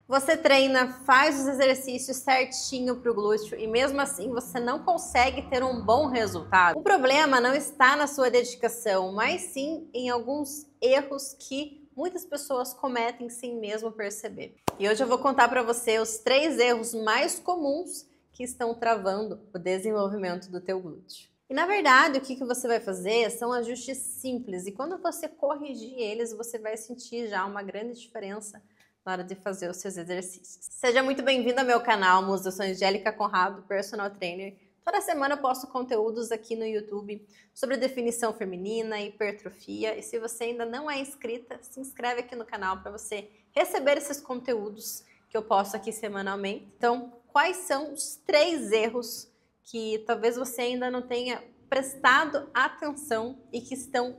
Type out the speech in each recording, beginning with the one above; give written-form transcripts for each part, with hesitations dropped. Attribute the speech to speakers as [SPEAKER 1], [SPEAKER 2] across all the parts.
[SPEAKER 1] Você treina, faz os exercícios certinho para o glúteo e mesmo assim você não consegue ter um bom resultado. O problema não está na sua dedicação, mas sim em alguns erros que muitas pessoas cometem sem mesmo perceber. E hoje eu vou contar para você os 3 erros mais comuns que estão travando o desenvolvimento do teu glúteo. E na verdade, o que você vai fazer são ajustes simples e quando você corrigir eles, você vai sentir já uma grande diferença na hora de fazer os seus exercícios. Seja muito bem-vindo ao meu canal, Musa. Eu sou Angélica Conrado, personal trainer. Toda semana eu posto conteúdos aqui no YouTube sobre definição feminina, hipertrofia. E se você ainda não é inscrita, se inscreve aqui no canal para você receber esses conteúdos que eu posto aqui semanalmente. Então, quais são os 3 erros que talvez você ainda não tenha prestado atenção e que estão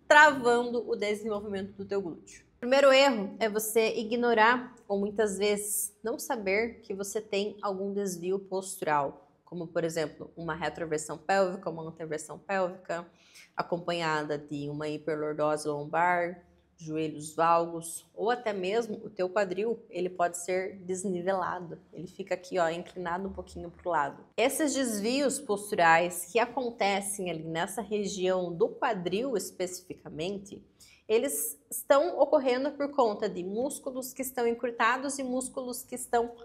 [SPEAKER 1] travando o desenvolvimento do teu glúteo? O primeiro erro é você ignorar ou muitas vezes não saber que você tem algum desvio postural, como por exemplo uma retroversão pélvica, uma anteversão pélvica, acompanhada de uma hiperlordose lombar, joelhos valgos ou até mesmo o teu quadril, ele pode ser desnivelado, ele fica aqui ó, inclinado um pouquinho para o lado. Esses desvios posturais que acontecem ali nessa região do quadril especificamente, eles estão ocorrendo por conta de músculos que estão encurtados e músculos que estão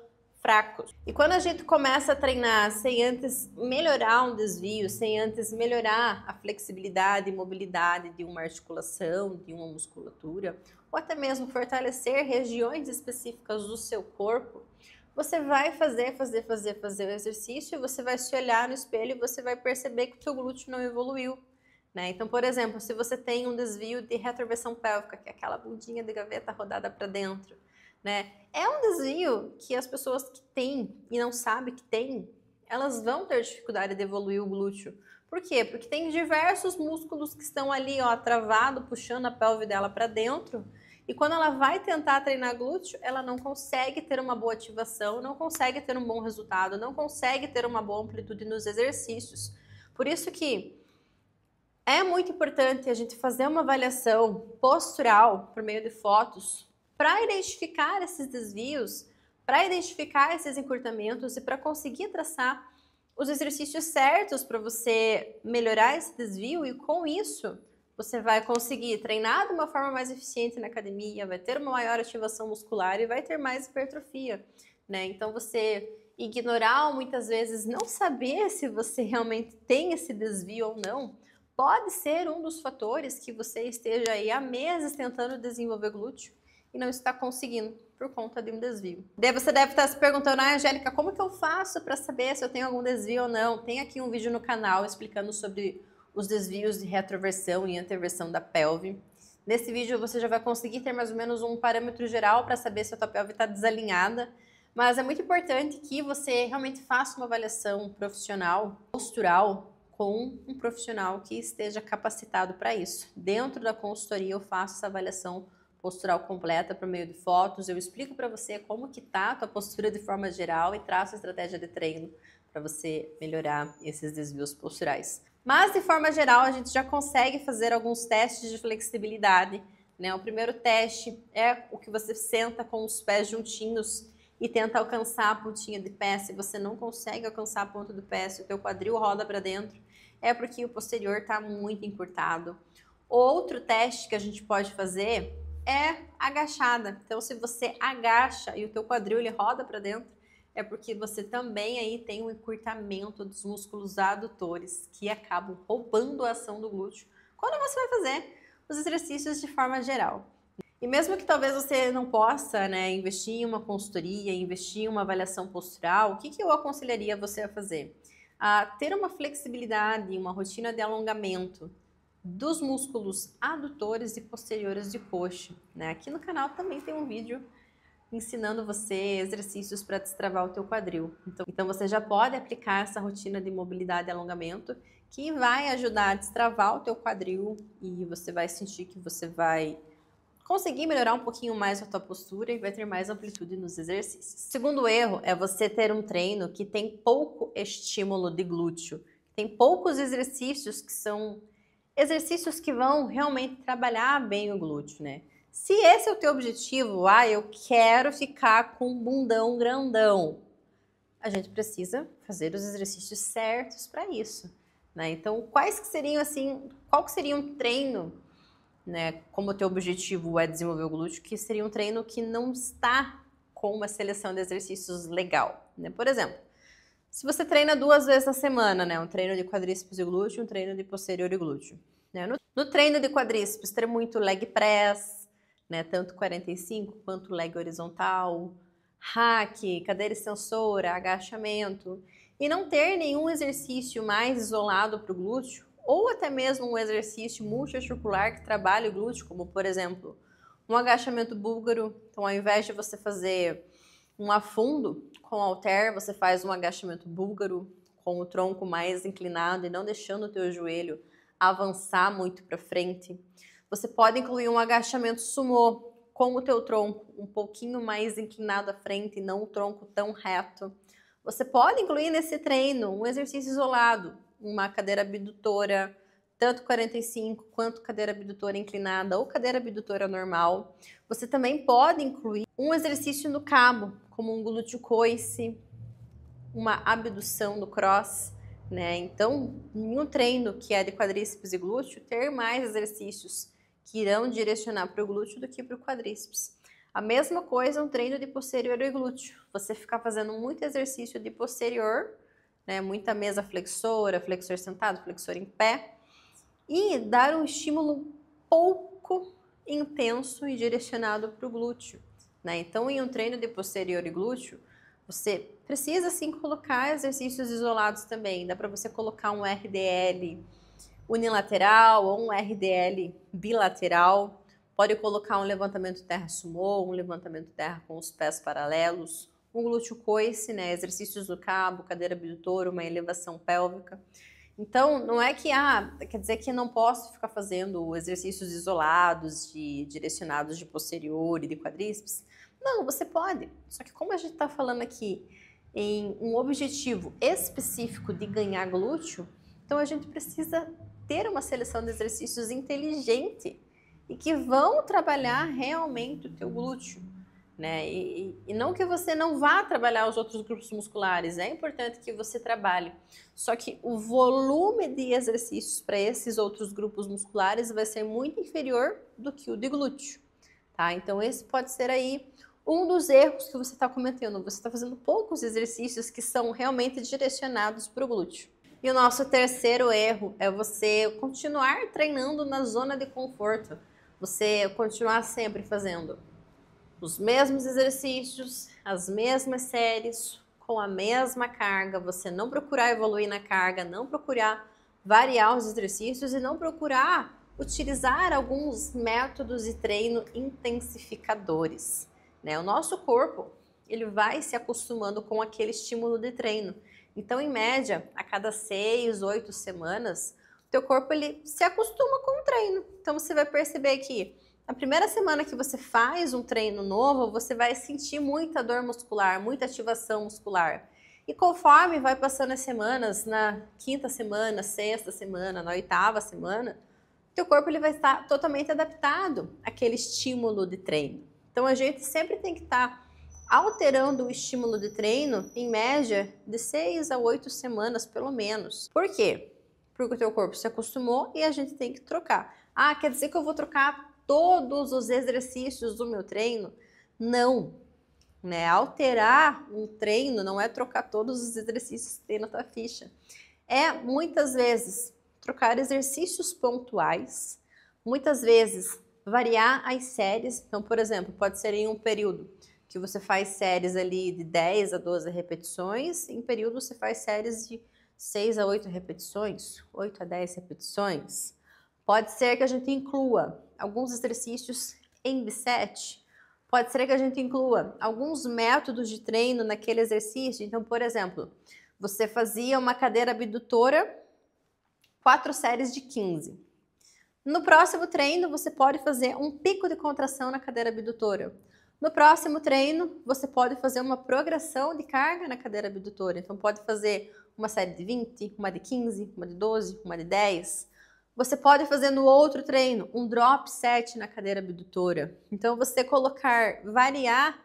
[SPEAKER 1] fracos. E quando a gente começa a treinar sem antes melhorar um desvio, sem antes melhorar a flexibilidade e mobilidade de uma articulação, de uma musculatura, ou até mesmo fortalecer regiões específicas do seu corpo, você vai fazer o exercício, você vai se olhar no espelho e você vai perceber que o seu glúteo não evoluiu. Então, por exemplo, se você tem um desvio de retroversão pélvica, que é aquela bundinha de gaveta rodada para dentro, é um desvio que as pessoas que têm e não sabem que tem, elas vão ter dificuldade de evoluir o glúteo. Por quê? Porque tem diversos músculos que estão ali, ó, travado, puxando a pelve dela para dentro, e quando ela vai tentar treinar glúteo, ela não consegue ter uma boa ativação, não consegue ter um bom resultado, não consegue ter uma boa amplitude nos exercícios. Por isso que é muito importante a gente fazer uma avaliação postural por meio de fotos para identificar esses desvios, para identificar esses encurtamentos e para conseguir traçar os exercícios certos para você melhorar esse desvio e com isso você vai conseguir treinar de uma forma mais eficiente na academia, vai ter uma maior ativação muscular e vai ter mais hipertrofia, Então você ignorar ou muitas vezes não saber se você realmente tem esse desvio ou não, pode ser um dos fatores que você esteja aí há meses tentando desenvolver glúteo e não está conseguindo por conta de um desvio. Daí você deve estar se perguntando, Angélica, como que eu faço para saber se eu tenho algum desvio ou não? Tem aqui um vídeo no canal explicando sobre os desvios de retroversão e anteversão da pelve. Nesse vídeo você já vai conseguir ter mais ou menos um parâmetro geral para saber se a tua pelve está desalinhada, mas é muito importante que você realmente faça uma avaliação profissional, postural, com um profissional que esteja capacitado para isso. Dentro da consultoria eu faço essa avaliação postural completa por meio de fotos, eu explico para você como que tá a tua postura de forma geral e traço a estratégia de treino para você melhorar esses desvios posturais. Mas de forma geral a gente já consegue fazer alguns testes de flexibilidade, O primeiro teste é o que você senta com os pés juntinhos e tenta alcançar a pontinha de pé. Se você não consegue alcançar a ponta do pé, se o teu quadril roda para dentro, é porque o posterior está muito encurtado. Outro teste que a gente pode fazer é agachada. Então, se você agacha e o teu quadril ele roda para dentro, é porque você também aí tem um encurtamento dos músculos adutores que acabam roubando a ação do glúteo quando você vai fazer os exercícios de forma geral. E mesmo que talvez você não possa, investir em uma consultoria, investir em uma avaliação postural, o que eu aconselharia você a fazer? A ter uma flexibilidade, uma rotina de alongamento dos músculos adutores e posteriores de coxa, Aqui no canal também tem um vídeo ensinando você exercícios para destravar o teu quadril. Então você já pode aplicar essa rotina de mobilidade e alongamento que vai ajudar a destravar o teu quadril e você vai sentir que você vai conseguir melhorar um pouquinho mais a tua postura e vai ter mais amplitude nos exercícios. Segundo erro é você ter um treino que tem pouco estímulo de glúteo, tem poucos exercícios que são exercícios que vão realmente trabalhar bem o glúteo, Se esse é o teu objetivo, eu quero ficar com um bundão grandão, a gente precisa fazer os exercícios certos para isso, né? Então, quais que seriam assim, qual que seria um treino, né, como o teu objetivo é desenvolver o glúteo, que seria um treino que não está com uma seleção de exercícios legal, né? Por exemplo, se você treina 2 vezes na semana, né, um treino de quadríceps e glúteo, um treino de posterior e glúteo, né? No treino de quadríceps, tem muito leg press, né, tanto 45 quanto leg horizontal, hack, cadeira extensora, agachamento, e não ter nenhum exercício mais isolado para o glúteo, ou até mesmo um exercício multiarticular que trabalhe o glúteo, como por exemplo, um agachamento búlgaro. Então, ao invés de você fazer um afundo com halter, você faz um agachamento búlgaro com o tronco mais inclinado e não deixando o teu joelho avançar muito para frente. Você pode incluir um agachamento sumô com o teu tronco um pouquinho mais inclinado à frente e não o tronco tão reto. Você pode incluir nesse treino um exercício isolado, uma cadeira abdutora, tanto 45 quanto cadeira abdutora inclinada ou cadeira abdutora normal. Você também pode incluir um exercício no cabo, como um glúteo coice, uma abdução do cross, né? Então, em um treino que é de quadríceps e glúteo, ter mais exercícios que irão direcionar para o glúteo do que para o quadríceps. A mesma coisa um treino de posterior e glúteo. Você ficar fazendo muito exercício de posterior, né? Muita mesa flexora, flexor sentado, flexor em pé, e dar um estímulo pouco intenso e direcionado para o glúteo, né? Então, em um treino de posterior e glúteo, você precisa sim colocar exercícios isolados também. Dá para você colocar um RDL unilateral ou um RDL bilateral. Pode colocar um levantamento terra sumô, um levantamento terra com os pés paralelos, um glúteo coice, né? Exercícios do cabo, cadeira abdutora, uma elevação pélvica. Então, não é que, quer dizer que não posso ficar fazendo exercícios isolados, direcionados de posterior e de quadríceps. Não, você pode. Só que como a gente está falando aqui em um objetivo específico de ganhar glúteo, então a gente precisa ter uma seleção de exercícios inteligente e que vão trabalhar realmente o teu glúteo, né? E não que você não vá trabalhar os outros grupos musculares, é importante que você trabalhe. Só que o volume de exercícios para esses outros grupos musculares vai ser muito inferior do que o de glúteo, tá? Então esse pode ser aí um dos erros que você está cometendo. Você está fazendo poucos exercícios que são realmente direcionados para o glúteo. E o nosso terceiro erro é você continuar treinando na zona de conforto. Você continuar sempre fazendo os mesmos exercícios, as mesmas séries, com a mesma carga, você não procurar evoluir na carga, não procurar variar os exercícios e não procurar utilizar alguns métodos de treino intensificadores, né? O nosso corpo, ele vai se acostumando com aquele estímulo de treino. Então, em média, a cada 6, 8 semanas, o teu corpo ele se acostuma com o treino. Então, você vai perceber que na primeira semana que você faz um treino novo, você vai sentir muita dor muscular, muita ativação muscular. E conforme vai passando as semanas, na 5ª semana, 6ª semana, na 8ª semana, teu corpo ele vai estar totalmente adaptado àquele estímulo de treino. Então a gente sempre tem que estar alterando o estímulo de treino em média de 6 a 8 semanas pelo menos. Por quê? Porque o teu corpo se acostumou e a gente tem que trocar. Quer dizer que eu vou trocar todos os exercícios do meu treino? Não, né? Alterar um treino não é trocar todos os exercícios que tem na tua ficha. É, muitas vezes, trocar exercícios pontuais, muitas vezes, variar as séries. Então, por exemplo, pode ser em um período que você faz séries ali de 10 a 12 repetições, em período você faz séries de 6 a 8 repetições, 8 a 10 repetições. Pode ser que a gente inclua alguns exercícios em biset. Pode ser que a gente inclua alguns métodos de treino naquele exercício. Então, por exemplo, você fazia uma cadeira abdutora, 4 séries de 15. No próximo treino, você pode fazer um pico de contração na cadeira abdutora. No próximo treino, você pode fazer uma progressão de carga na cadeira abdutora. Então, pode fazer uma série de 20, uma de 15, uma de 12, uma de 10. Você pode fazer no outro treino um drop set na cadeira abdutora. Então, você variar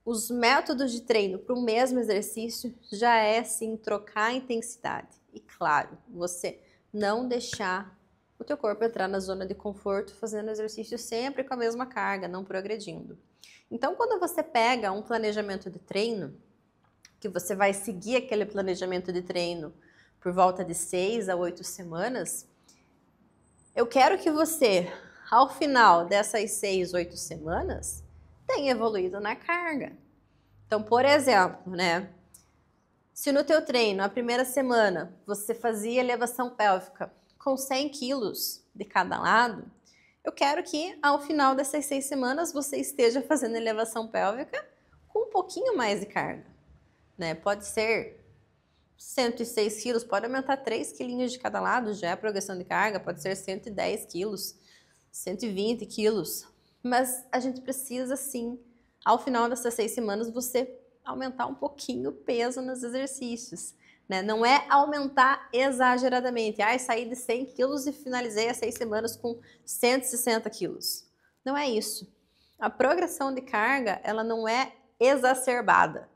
[SPEAKER 1] os métodos de treino para o mesmo exercício já é, sim, trocar a intensidade. E, claro, você não deixar o teu corpo entrar na zona de conforto fazendo exercício sempre com a mesma carga, não progredindo. Então, quando você pega um planejamento de treino, que você vai seguir aquele planejamento de treino por volta de 6 a 8 semanas, eu quero que você, ao final dessas 6, 8 semanas, tenha evoluído na carga. Então, por exemplo, né? Se no teu treino, a primeira semana, você fazia elevação pélvica com 100 quilos de cada lado, eu quero que ao final dessas 6 semanas você esteja fazendo elevação pélvica com um pouquinho mais de carga, né? Pode ser 106 quilos, pode aumentar 3 quilinhos de cada lado, já é a progressão de carga, pode ser 110 quilos, 120 quilos, mas a gente precisa sim, ao final dessas 6 semanas, você aumentar um pouquinho o peso nos exercícios, né? Não é aumentar exageradamente, saí de 100 quilos e finalizei as 6 semanas com 160 quilos. Não é isso. A progressão de carga, ela não é exacerbada,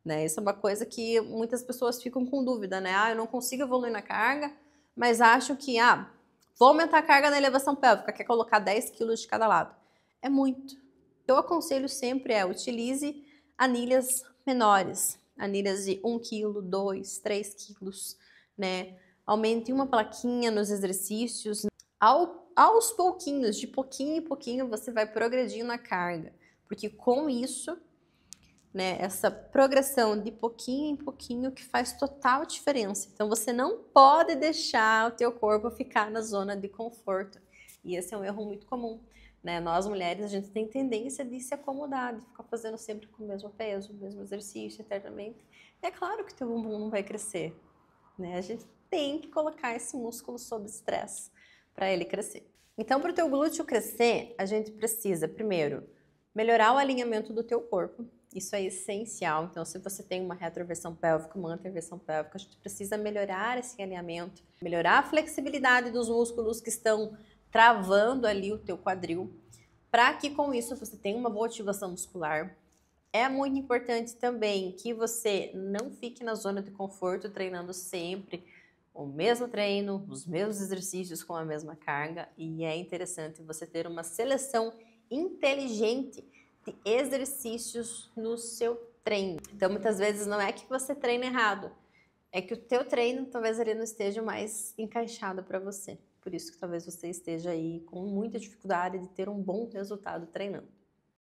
[SPEAKER 1] né? Isso é uma coisa que muitas pessoas ficam com dúvida, né? Eu não consigo evoluir na carga, mas acho que, vou aumentar a carga na elevação pélvica, quer colocar 10 quilos de cada lado. É muito. Eu aconselho sempre utilize anilhas menores, anilhas de 1 quilo, 2, 3 quilos, né? Aumente uma plaquinha nos exercícios. Aos pouquinhos, de pouquinho em pouquinho, você vai progredindo a carga, porque com isso, né, essa progressão de pouquinho em pouquinho que faz total diferença. Então, você não pode deixar o teu corpo ficar na zona de conforto. E esse é um erro muito comum, né? Nós, mulheres, a gente tem tendência de se acomodar, de ficar fazendo sempre com o mesmo peso, o mesmo exercício, eternamente. E é claro que o teu bumbum não vai crescer, né? A gente tem que colocar esse músculo sob estresse para ele crescer. Então, para o teu glúteo crescer, a gente precisa, primeiro, melhorar o alinhamento do teu corpo. Isso é essencial. Então, se você tem uma retroversão pélvica, uma anteversão pélvica, a gente precisa melhorar esse alinhamento, melhorar a flexibilidade dos músculos que estão travando ali o teu quadril, para que com isso você tenha uma boa ativação muscular. É muito importante também que você não fique na zona de conforto treinando sempre o mesmo treino, os mesmos exercícios com a mesma carga, e é interessante você ter uma seleção inteligente de exercícios no seu treino. Então, muitas vezes não é que você treina errado, é que o teu treino talvez ele não esteja mais encaixado para você. Por isso que talvez você esteja aí com muita dificuldade de ter um bom resultado treinando.